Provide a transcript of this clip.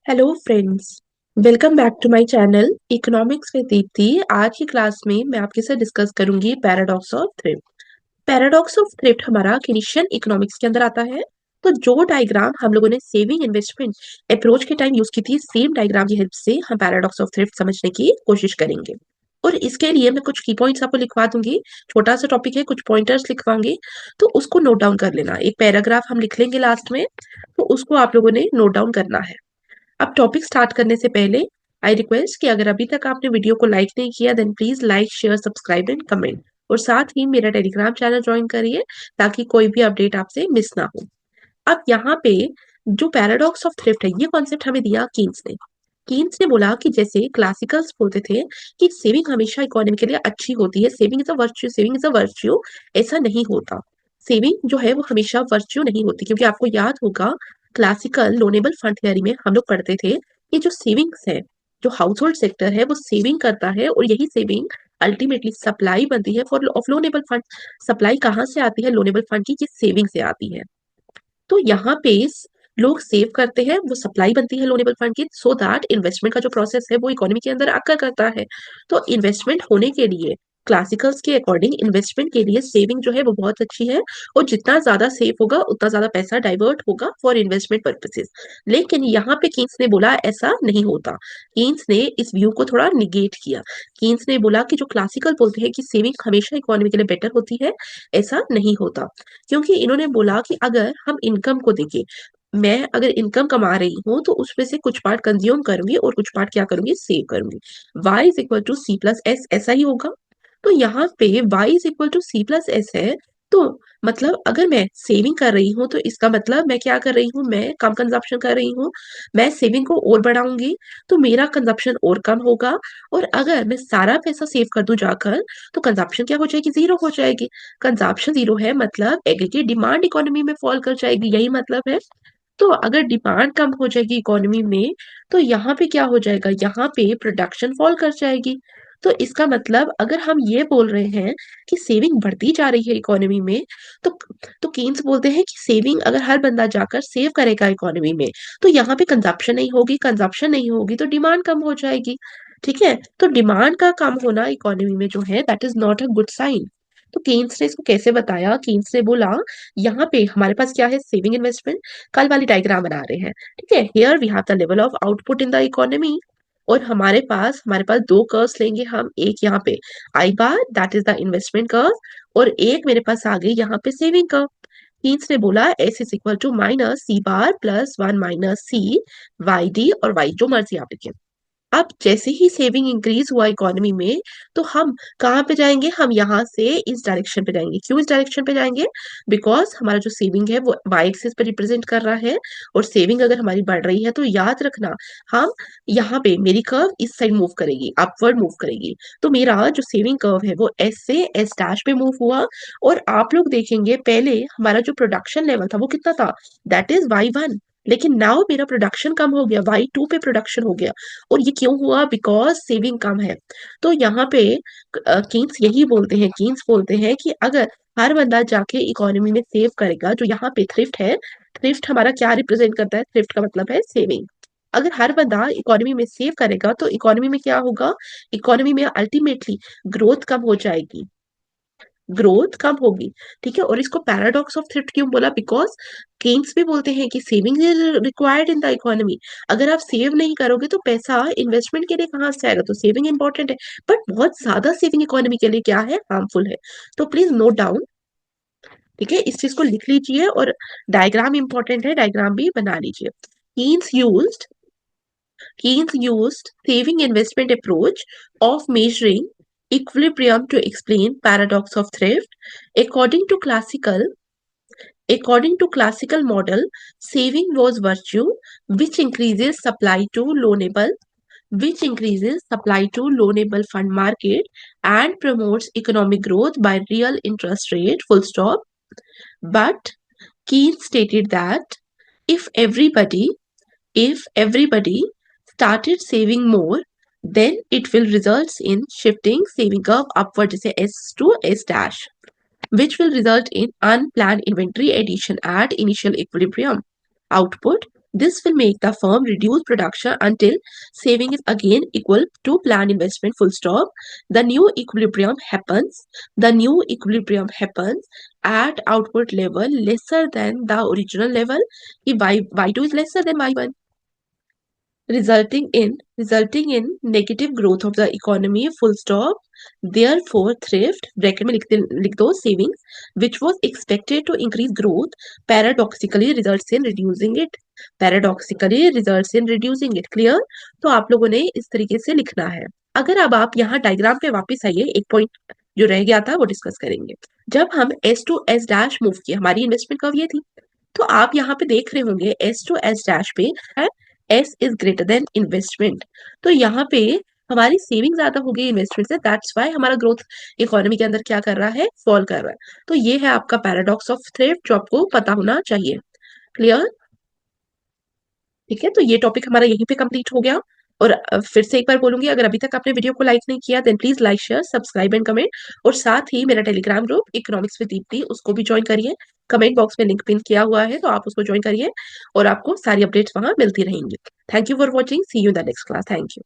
Hello friends. Welcome back to my channel economics with Deepti. आज की class में मैं आपके साथ डिस्कस करूंगी paradox of thrift. Paradox of thrift हमारा केनेशियन इकोनॉमिक्स के अंदर आता है। तो जो डायग्राम हम लोगों ने सेविंग इन्वेस्टमेंट अप्रोच के टाइम यूज की थी, सेम डायग्राम की हेल्प से हम पैराडॉक्स ऑफ थ्रिफ्ट समझने की कोशिश करेंगे। और इसके लिए मैं कुछ की पॉइंट्स आपको लिखवा दूंगी। छोटा सा टॉपिक है, कुछ पॉइंटर्स लिखवाऊंगी, तो उसको नोट डाउन कर लेना। एक पैराग्राफ हम लिख लेंगे लास्ट में, तो उसको आप लोगों ने नोट डाउन करना है। अब टॉपिक स्टार्ट करने से पहले आई रिक्वेस्ट कि अगर अभी तक आपने वीडियो को लाइक नहीं किया then please like share subscribe and comment, और साथ ही मेरा टेलीग्राम चैनल ज्वाइन करिए ताकि कोई भी अपडेट आपसे मिस ना हो। अब यहाँ पे जो पैराडॉक्स ऑफ थ्रिफ्ट है, ये कॉन्सेप्ट हमें दिया कीन्स ने। कीन्स ने बोला कि जैसे क्लासिकल्स बोलते थे कि सेविंग हमेशा इकोनॉमी के लिए अच्छी होती है, saving is a virtue, saving is a virtue. ऐसा नहीं होता। सेविंग जो है वो हमेशा वर्च्यू नहीं होती, क्योंकि आपको याद होगा क्लासिकल लोनेबल फंड थियरी में हम लोग पढ़ते थे कि जो सेविंग्स है, जो हाउस होल्ड सेक्टर है वो सेविंग करता है, और यही सेविंग अल्टीमेटली सप्लाई बनती है for of loanable fund. Supply कहाँ से आती है लोनेबल फंड की? ये सेविंग से आती है। तो यहाँ पे लोग सेव करते हैं, वो सप्लाई बनती है लोनेबल फंड की, सो दैट इन्वेस्टमेंट का जो प्रोसेस है वो इकोनॉमी के अंदर आकर करता है। तो इन्वेस्टमेंट होने के लिए क्लासिकल्स के अकॉर्डिंग इन्वेस्टमेंट के लिए सेविंग जो है वो बहुत अच्छी है, और जितना ज्यादा सेव होगा उतना ज्यादा पैसा डाइवर्ट होगा फॉर इन्वेस्टमेंट पर्पसेस। लेकिन यहाँ पे कीन्स ने बोला ऐसा नहीं होता। कीन्स ने इस व्यू को थोड़ा निगेट किया। कीन्स ने बोला कि जो क्लासिकल बोलते हैं कि सेविंग हमेशा इकोनॉमी के लिए बेटर होती है, ऐसा नहीं होता। क्योंकि इन्होंने बोला कि अगर हम इनकम को देखें, मैं अगर इनकम कमा रही हूँ तो उसमें से कुछ पार्ट कंज्यूम करूंगी और कुछ पार्ट क्या करूंगी? सेव करूंगी। y is equal to C plus S, ऐसा ही होगा। तो यहाँ पे y is equal to C plus S है। तो मतलब अगर मैं सेविंग कर रही हूँ तो इसका मतलब मैं क्या कर रही हूँ? मैं कम कंजप्शन कर रही हूँ। मैं सेविंग को और बढ़ाऊंगी तो मेरा कंजप्शन और कम होगा। और अगर मैं सारा पैसा सेव कर दूं जाकर, तो कंजप्शन क्या हो जाएगी? जीरो हो जाएगी। कंजप्शन जीरो है मतलब एग्रीगेट डिमांड इकोनॉमी में फॉल कर जाएगी, यही मतलब है। तो अगर डिमांड कम हो जाएगी इकोनॉमी में, तो यहाँ पे क्या हो जाएगा? यहाँ पे प्रोडक्शन फॉल कर जाएगी। तो इसका मतलब अगर हम ये बोल रहे हैं कि सेविंग बढ़ती जा रही है इकोनॉमी में, तो केन्स बोलते हैं कि सेविंग अगर हर बंदा जाकर सेव करेगा इकोनॉमी में, तो यहाँ पे कंजप्शन नहीं होगी, कंजप्शन नहीं होगी तो डिमांड कम हो जाएगी। ठीक है, तो डिमांड का कम होना इकोनॉमी में जो है that is not a good sign. तो केन्स ने इसको कैसे बताया? केन्स ने बोला यहाँ पे हमारे पास क्या है? Saving investment. कल वाली डायग्राम बना रहे हैं, ठीक है। Here we have the level of output in the economy, और हमारे पास दो कर्व्स लेंगे हम। एक यहाँ पे I bar that is the investment curve, और एक मेरे पास आ गई यहाँ पे सेविंग कर्व। कीन्स ने बोला S is equal to minus C bar plus one minus C Y D, और वाई जो मर्जी आप लिखें। अब जैसे ही सेविंग इंक्रीज हुआ इकोनॉमी में, तो हम कहाँ पे जाएंगे? हम यहाँ से इस डायरेक्शन पे जाएंगे। क्यों इस डायरेक्शन पे जाएंगे? बिकॉज हमारा जो सेविंग है वो वाई एक्सिस पे रिप्रेजेंट कर रहा है, और सेविंग अगर हमारी बढ़ रही है तो याद रखना हम यहाँ पे मेरी कर्व इस साइड मूव करेगी, अपवर्ड मूव करेगी। तो मेरा जो सेविंग कर्व है वो एस से एस डैश पे मूव हुआ। और आप लोग देखेंगे पहले हमारा जो प्रोडक्शन लेवल था वो कितना था? That is Y 1। लेकिन नाउ मेरा प्रोडक्शन कम हो गया, वाई 2 पे प्रोडक्शन हो गया। और ये क्यों हुआ? बिकॉज सेविंग कम है। तो यहाँ पे कीन्स यही बोलते हैं, कीन्स बोलते हैं कि अगर हर बंदा जाके इकोनॉमी में सेव करेगा, जो यहाँ पे थ्रिफ्ट है, थ्रिफ्ट हमारा क्या रिप्रेजेंट करता है? थ्रिफ्ट का मतलब है सेविंग। अगर हर बंदा इकोनॉमी में सेव करेगा तो इकोनॉमी में क्या होगा? इकोनॉमी में अल्टीमेटली ग्रोथ कम हो जाएगी, ग्रोथ कम होगी। ठीक है, और इसको पैराडॉक्स ऑफ थ्रिफ्ट क्यों बोला? बिकॉज केन्स भी बोलते हैं कि saving is required in the economy. अगर आप सेव नहीं करोगे तो पैसा इन्वेस्टमेंट के लिए कहाँ से आएगा? तो सेविंग इंपॉर्टेंट है, बट बहुत ज्यादा सेविंग इकोनॉमी के लिए क्या है? हार्मफुल है। तो प्लीज नोट डाउन, ठीक है, इस चीज को लिख लीजिए, और डायग्राम इंपॉर्टेंट है, डायग्राम भी बना लीजिए। Keynes used Keynes used saving investment approach of measuring equilibrium to explain paradox of thrift. According to classical According to classical model, saving was virtue which increases supply to loanable fund market and promotes economic growth by real interest rate, full stop. But Keynes stated that if everybody if everybody started saving more, then it will result in shifting saving curve upward, जैसे S to S dash, which will result in unplanned inventory addition at initial equilibrium. Output: This will make the firm reduce production until saving is again equal to planned investment, full stop. The new equilibrium happens. The new equilibrium happens at output level lesser than the original level if y2 is lesser than y1, resulting in negative growth of the economy, full stop. Therefore thrift bracket में लिख दो savings which was expected to increase growth paradoxically results in reducing it. Clear? तो आप लोगों ने इस तरीके से लिखना है. अगर अब आप यहाँ डायग्राम पे वापस आइए, एक पॉइंट जो रह गया था वो डिस्कस करेंगे. जब हम S to S dash move किए, हमारी इन्वेस्टमेंट कर्व ये थी, तो आप यहाँ पे देख रहे होंगे S टू S डैश पे S is greater than investment. तो यहाँ पे हमारी सेविंग ज्यादा हो गई इन्वेस्टमेंट से, दैट्स वाई हमारा ग्रोथ इकोनॉमी के अंदर क्या कर रहा है, फॉल कर रहा है. तो ये है आपका पैराडॉक्स ऑफ थ्रिफ्ट जो आपको पता होना चाहिए. क्लियर? ठीक है, तो ये टॉपिक हमारा यहीं पे कंप्लीट हो गया. और फिर से एक बार बोलूंगी, अगर अभी तक आपने वीडियो को लाइक नहीं किया then please like, share, subscribe and comment. और साथ ही मेरा Telegram group economics with Deepti, उसको भी ज्वाइन करिए. कमेंट बॉक्स में लिंक पिन किया हुआ है, तो आप उसको ज्वाइन करिए और आपको सारी अपडेट्स वहां मिलती रहेंगी. Thank you for watching. See you in the next class. Thank you.